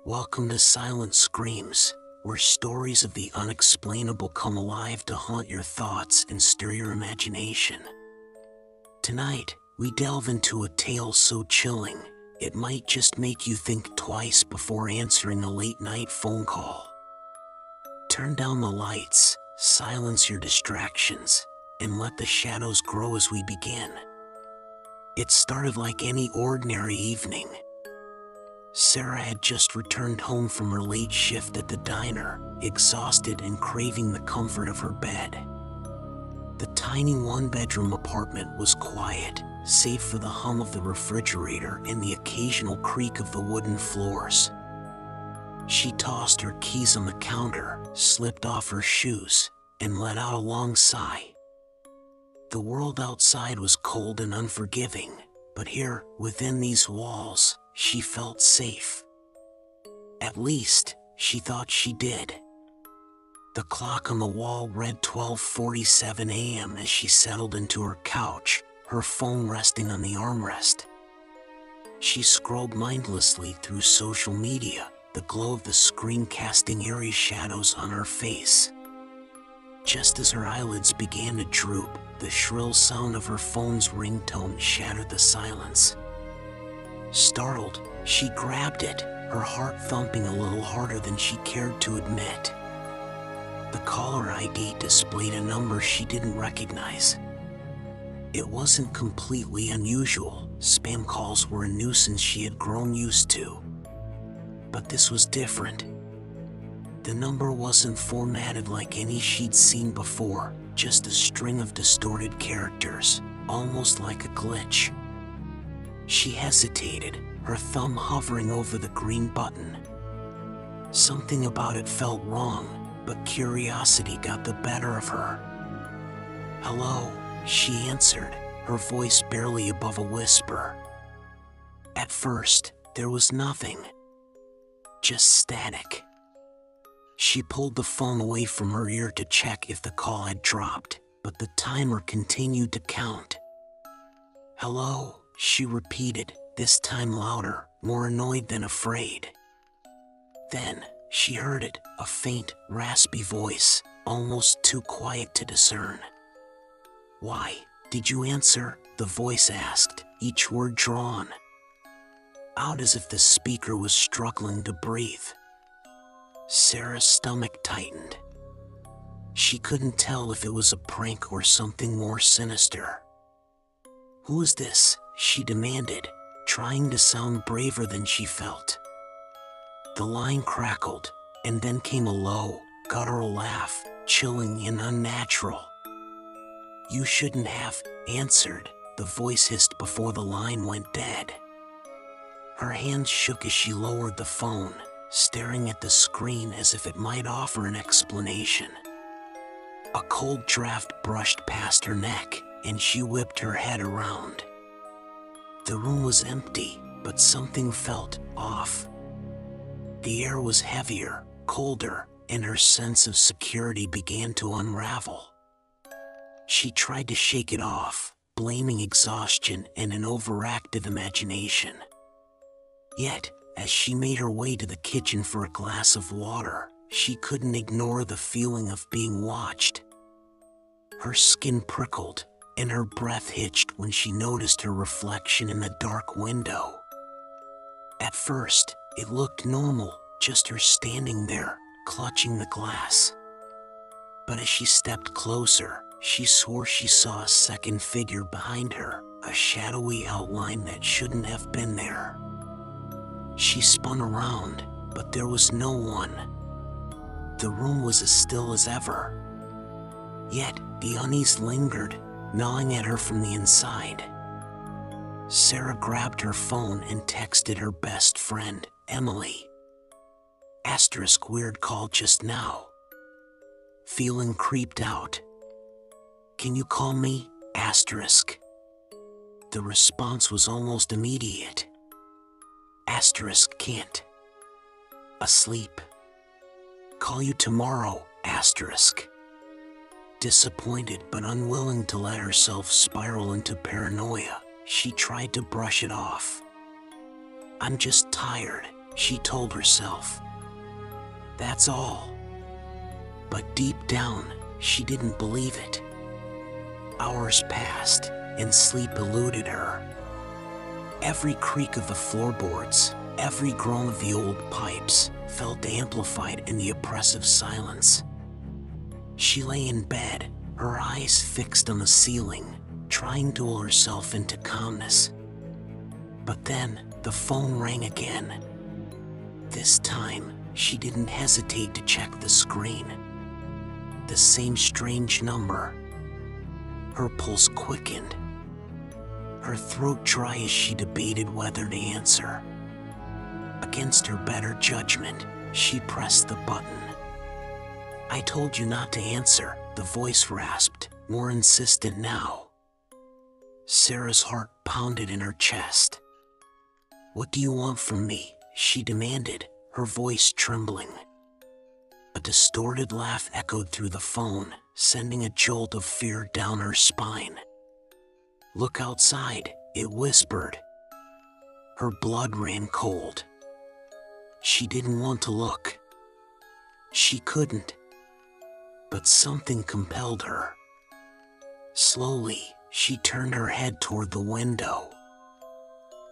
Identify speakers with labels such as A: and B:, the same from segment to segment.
A: Welcome to Silent Screams, where stories of the unexplainable come alive to haunt your thoughts and stir your imagination. Tonight, we delve into a tale so chilling, it might just make you think twice before answering a late-night phone call. Turn down the lights, silence your distractions, and let the shadows grow as we begin. It started like any ordinary evening. Sarah had just returned home from her late shift at the diner, exhausted and craving the comfort of her bed. The tiny one-bedroom apartment was quiet, save for the hum of the refrigerator and the occasional creak of the wooden floors. She tossed her keys on the counter, slipped off her shoes, and let out a long sigh. The world outside was cold and unforgiving, but here, within these walls, she felt safe. At least, she thought she did. The clock on the wall read 12:47 a.m. as she settled into her couch, her phone resting on the armrest. She scrolled mindlessly through social media, the glow of the screen casting eerie shadows on her face. Just as her eyelids began to droop, the shrill sound of her phone's ringtone shattered the silence. Startled, she grabbed it, her heart thumping a little harder than she cared to admit. The caller ID displayed a number she didn't recognize. It wasn't completely unusual. Spam calls were a nuisance she had grown used to. But this was different. The number wasn't formatted like any she'd seen before, just a string of distorted characters, almost like a glitch. She hesitated, her thumb hovering over the green button. Something about it felt wrong, but curiosity got the better of her. "Hello," she answered, her voice barely above a whisper. At first, there was nothing. Just static. She pulled the phone away from her ear to check if the call had dropped, but the timer continued to count. "Hello," she repeated, this time louder, more annoyed than afraid. Then, she heard it, a faint, raspy voice, almost too quiet to discern. "Why did you answer?" the voice asked, each word drawn out as if the speaker was struggling to breathe. Sarah's stomach tightened. She couldn't tell if it was a prank or something more sinister. "Who is this?" she demanded, trying to sound braver than she felt. The line crackled, and then came a low, guttural laugh, chilling and unnatural. "You shouldn't have answered," the voice hissed before the line went dead. Her hands shook as she lowered the phone, staring at the screen as if it might offer an explanation. A cold draft brushed past her neck, and she whipped her head around. The room was empty, but something felt off. The air was heavier, colder, and her sense of security began to unravel. She tried to shake it off, blaming exhaustion and an overactive imagination. Yet, as she made her way to the kitchen for a glass of water, she couldn't ignore the feeling of being watched. Her skin prickled, and her breath hitched when she noticed her reflection in the dark window. At first, it looked normal, just her standing there, clutching the glass. But as she stepped closer, she swore she saw a second figure behind her, a shadowy outline that shouldn't have been there. She spun around, but there was no one. The room was as still as ever. Yet, the unease lingered, gnawing at her from the inside. Sarah grabbed her phone and texted her best friend, Emily. * weird call just now. Feeling creeped out. Can you call me? *. The response was almost immediate. Can't. Asleep. Call you tomorrow. Disappointed but unwilling to let herself spiral into paranoia, she tried to brush it off. "I'm just tired," she told herself. That's all. But deep down, she didn't believe it. Hours passed, and sleep eluded her. Every creak of the floorboards, every groan of the old pipes, felt amplified in the oppressive silence. She lay in bed, her eyes fixed on the ceiling, trying to will herself into calmness. But then, the phone rang again. This time, she didn't hesitate to check the screen. The same strange number. Her pulse quickened, her throat dry as she debated whether to answer. Against her better judgment, she pressed the button. I told you not to answer, the voice rasped, more insistent now. Sarah's heart pounded in her chest. What do you want from me? She demanded, her voice trembling. A distorted laugh echoed through the phone, sending a jolt of fear down her spine. Look outside, it whispered. Her blood ran cold. She didn't want to look. She couldn't. But something compelled her. Slowly, she turned her head toward the window.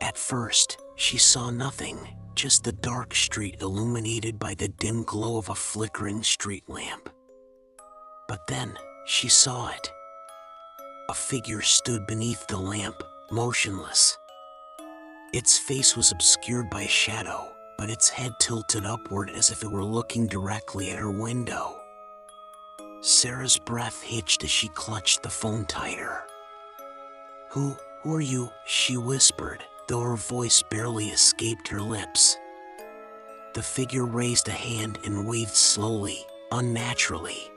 A: At first, she saw nothing, just the dark street illuminated by the dim glow of a flickering street lamp. But then, she saw it. A figure stood beneath the lamp, motionless. Its face was obscured by a shadow, but its head tilted upward as if it were looking directly at her window. Sarah's breath hitched as she clutched the phone tighter. Who are you? She whispered, though her voice barely escaped her lips. The figure raised a hand and waved slowly, unnaturally.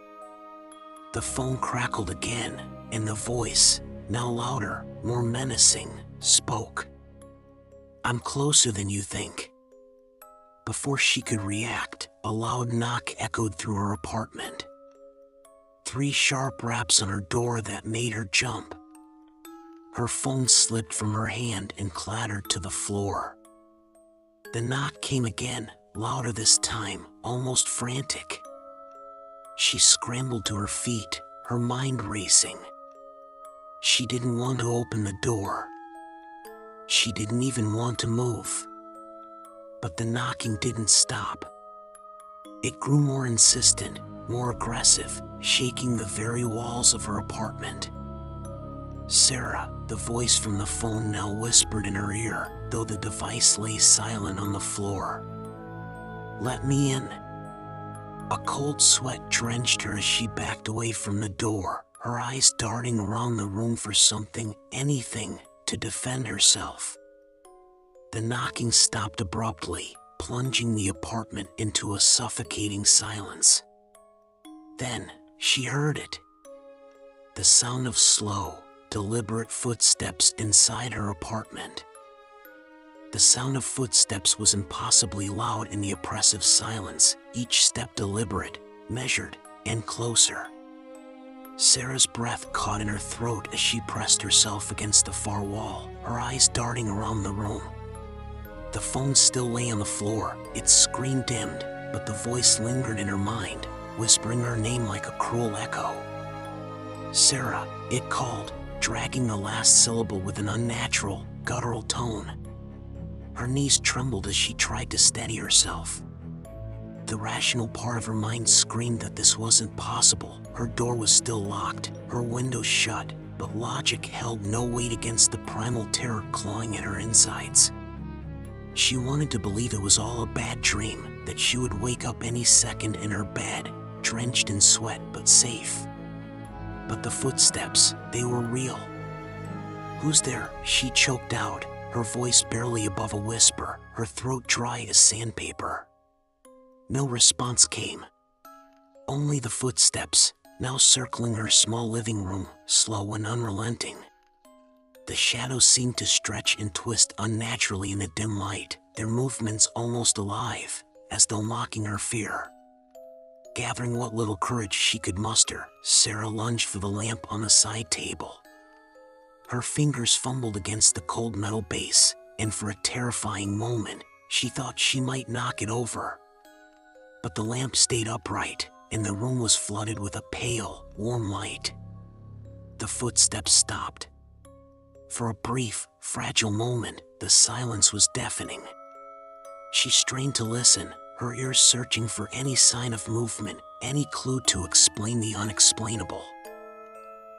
A: The phone crackled again, and the voice, now louder, more menacing, spoke. I'm closer than you think. Before she could react, a loud knock echoed through her apartment. 3 sharp raps on her door that made her jump. Her phone slipped from her hand and clattered to the floor. The knock came again, louder this time, almost frantic. She scrambled to her feet, her mind racing. She didn't want to open the door. She didn't even want to move. But the knocking didn't stop. It grew more insistent, more aggressive, shaking the very walls of her apartment. Sarah, the voice from the phone now whispered in her ear, though the device lay silent on the floor. Let me in. A cold sweat drenched her as she backed away from the door, her eyes darting around the room for something, anything, to defend herself. The knocking stopped abruptly, plunging the apartment into a suffocating silence. Then, she heard it. The sound of slow, deliberate footsteps inside her apartment. The sound of footsteps was impossibly loud in the oppressive silence, each step deliberate, measured, and closer. Sarah's breath caught in her throat as she pressed herself against the far wall, her eyes darting around the room. The phone still lay on the floor, its screen dimmed, but the voice lingered in her mind, whispering her name like a cruel echo. Sarah, it called, dragging the last syllable with an unnatural, guttural tone. Her knees trembled as she tried to steady herself. The rational part of her mind screamed that this wasn't possible. Her door was still locked, her windows shut, but logic held no weight against the primal terror clawing at her insides. She wanted to believe it was all a bad dream, that she would wake up any second in her bed, drenched in sweat but safe. But the footsteps, they were real. Who's there? She choked out, her voice barely above a whisper, her throat dry as sandpaper. No response came. Only the footsteps, now circling her small living room, slow and unrelenting. The shadows seemed to stretch and twist unnaturally in the dim light, their movements almost alive, as though mocking her fear. Gathering what little courage she could muster, Sarah lunged for the lamp on the side table. Her fingers fumbled against the cold metal base, and for a terrifying moment, She thought she might knock it over. But the lamp stayed upright, and the room was flooded with a pale, warm light. The footsteps stopped. For a brief, fragile moment, the silence was deafening. She strained to listen, her ears searching for any sign of movement, any clue to explain the unexplainable.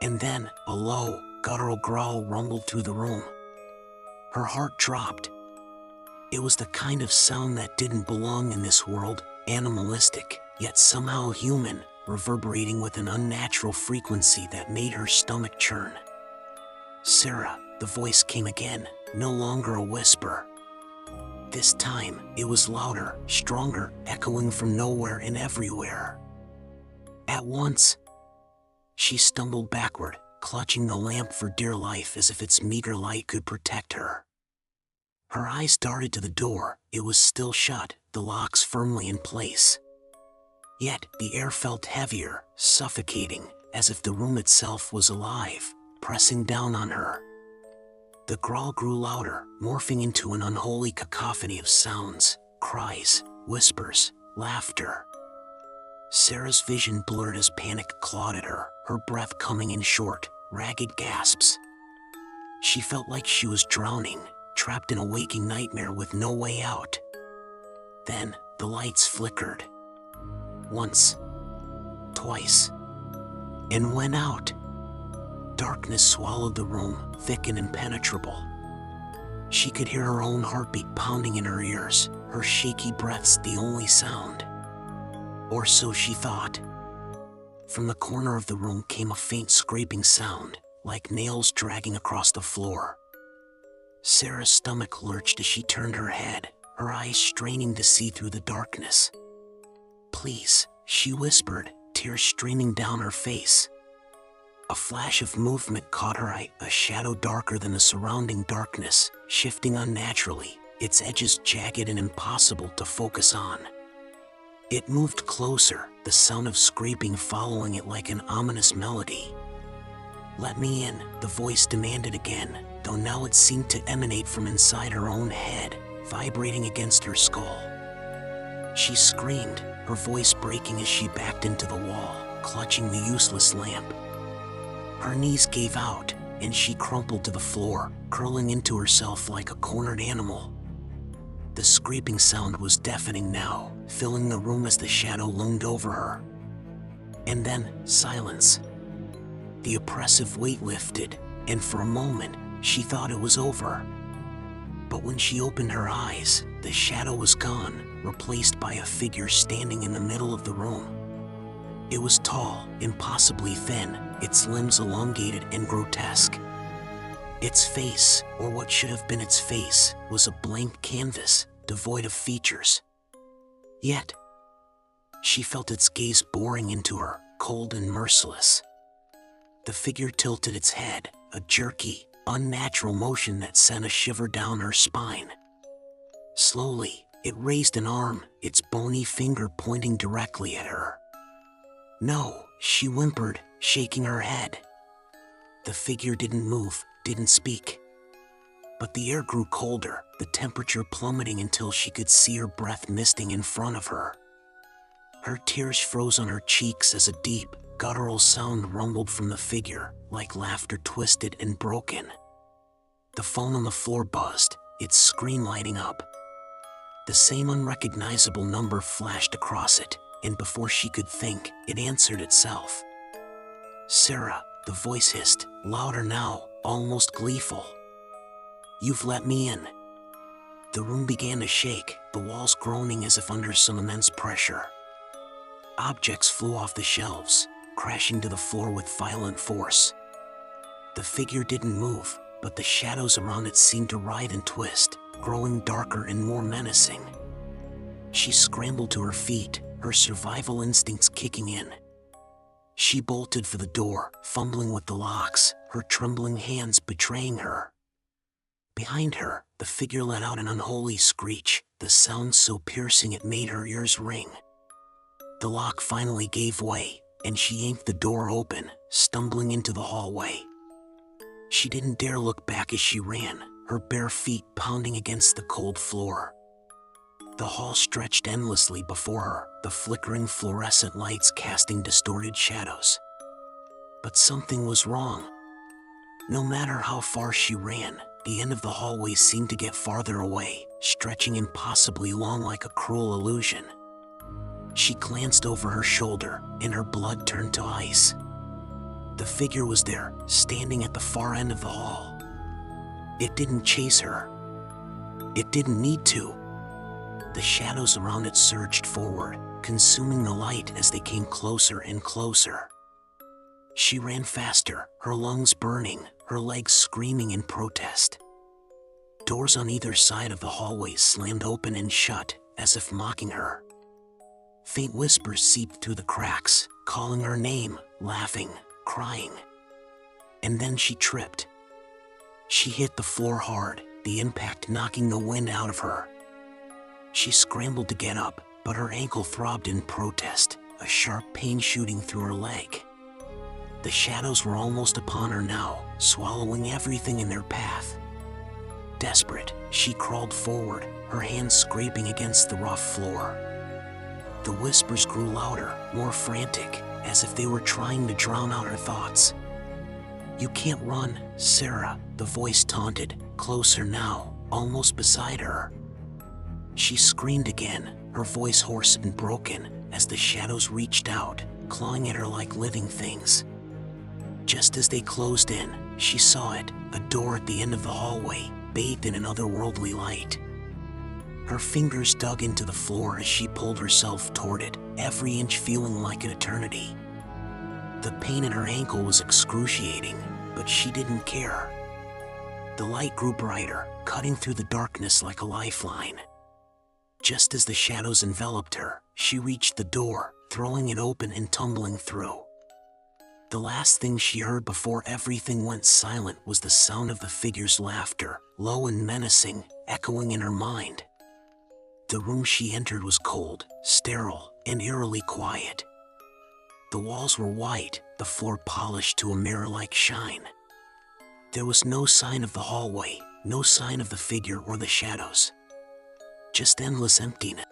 A: And then, a low, guttural growl rumbled through the room. Her heart dropped. It was the kind of sound that didn't belong in this world, animalistic, yet somehow human, reverberating with an unnatural frequency that made her stomach churn. "Sarah," the voice came again, no longer a whisper. This time, it was louder, stronger, echoing from nowhere and everywhere. At once, she stumbled backward, clutching the lamp for dear life as if its meager light could protect her. Her eyes darted to the door. It was still shut, the locks firmly in place. Yet, the air felt heavier, suffocating, as if the room itself was alive, pressing down on her. The growl grew louder, morphing into an unholy cacophony of sounds, cries, whispers, laughter. Sarah's vision blurred as panic clawed at her, her breath coming in short, ragged gasps. She felt like she was drowning, trapped in a waking nightmare with no way out. Then, the lights flickered. Once, twice, and went out. Darkness swallowed the room, thick and impenetrable. She could hear her own heartbeat pounding in her ears, her shaky breaths the only sound. Or so she thought. From the corner of the room came a faint scraping sound, like nails dragging across the floor. Sarah's stomach lurched as she turned her head, her eyes straining to see through the darkness. "Please," she whispered, tears streaming down her face. A flash of movement caught her eye, a shadow darker than the surrounding darkness, shifting unnaturally, its edges jagged and impossible to focus on. It moved closer, the sound of scraping following it like an ominous melody. "Let me in," the voice demanded again, though now it seemed to emanate from inside her own head, vibrating against her skull. She screamed, her voice breaking as she backed into the wall, clutching the useless lamp. Her knees gave out, and she crumpled to the floor, curling into herself like a cornered animal. The scraping sound was deafening now, filling the room as the shadow loomed over her. And then, silence. The oppressive weight lifted, and for a moment, she thought it was over. But when she opened her eyes, the shadow was gone, replaced by a figure standing in the middle of the room. It was tall, impossibly thin, its limbs elongated and grotesque. Its face, or what should have been its face, was a blank canvas, devoid of features. Yet, she felt its gaze boring into her, cold and merciless. The figure tilted its head, a jerky, unnatural motion that sent a shiver down her spine. Slowly, it raised an arm, its bony finger pointing directly at her. "No," she whimpered, shaking her head. The figure didn't move, didn't speak. But the air grew colder, the temperature plummeting until she could see her breath misting in front of her. Her tears froze on her cheeks as a deep, guttural sound rumbled from the figure, like laughter twisted and broken. The phone on the floor buzzed, its screen lighting up. The same unrecognizable number flashed across it, and before she could think, it answered itself. "Sarah," the voice hissed, louder now, almost gleeful. "You've let me in." The room began to shake, the walls groaning as if under some immense pressure. Objects flew off the shelves, crashing to the floor with violent force. The figure didn't move, but the shadows around it seemed to writhe and twist, growing darker and more menacing. She scrambled to her feet, her survival instincts kicking in. She bolted for the door, fumbling with the locks, her trembling hands betraying her. Behind her, the figure let out an unholy screech, the sound so piercing it made her ears ring. The lock finally gave way, and she yanked the door open, stumbling into the hallway. She didn't dare look back as she ran, her bare feet pounding against the cold floor. The hall stretched endlessly before her, the flickering fluorescent lights casting distorted shadows. But something was wrong. No matter how far she ran, the end of the hallway seemed to get farther away, stretching impossibly long like a cruel illusion. She glanced over her shoulder, and her blood turned to ice. The figure was there, standing at the far end of the hall. It didn't chase her. It didn't need to. The shadows around it surged forward, consuming the light as they came closer and closer. She ran faster, her lungs burning, her legs screaming in protest. Doors on either side of the hallway slammed open and shut, as if mocking her. Faint whispers seeped through the cracks, calling her name, laughing, crying. And then she tripped. She hit the floor hard, the impact knocking the wind out of her. She scrambled to get up, but her ankle throbbed in protest, a sharp pain shooting through her leg. The shadows were almost upon her now, swallowing everything in their path. Desperate, she crawled forward, her hands scraping against the rough floor. The whispers grew louder, more frantic, as if they were trying to drown out her thoughts. "You can't run, Sarah," the voice taunted, closer now, almost beside her. She screamed again, her voice hoarse and broken, as the shadows reached out, clawing at her like living things. Just as they closed in, she saw it, a door at the end of the hallway, bathed in an otherworldly light. Her fingers dug into the floor as she pulled herself toward it, every inch feeling like an eternity. The pain in her ankle was excruciating, but she didn't care. The light grew brighter, cutting through the darkness like a lifeline. Just as the shadows enveloped her, she reached the door, throwing it open and tumbling through. The last thing she heard before everything went silent was the sound of the figure's laughter, low and menacing, echoing in her mind. The room she entered was cold, sterile, and eerily quiet. The walls were white, the floor polished to a mirror-like shine. There was no sign of the hallway, no sign of the figure or the shadows. Just endless emptiness.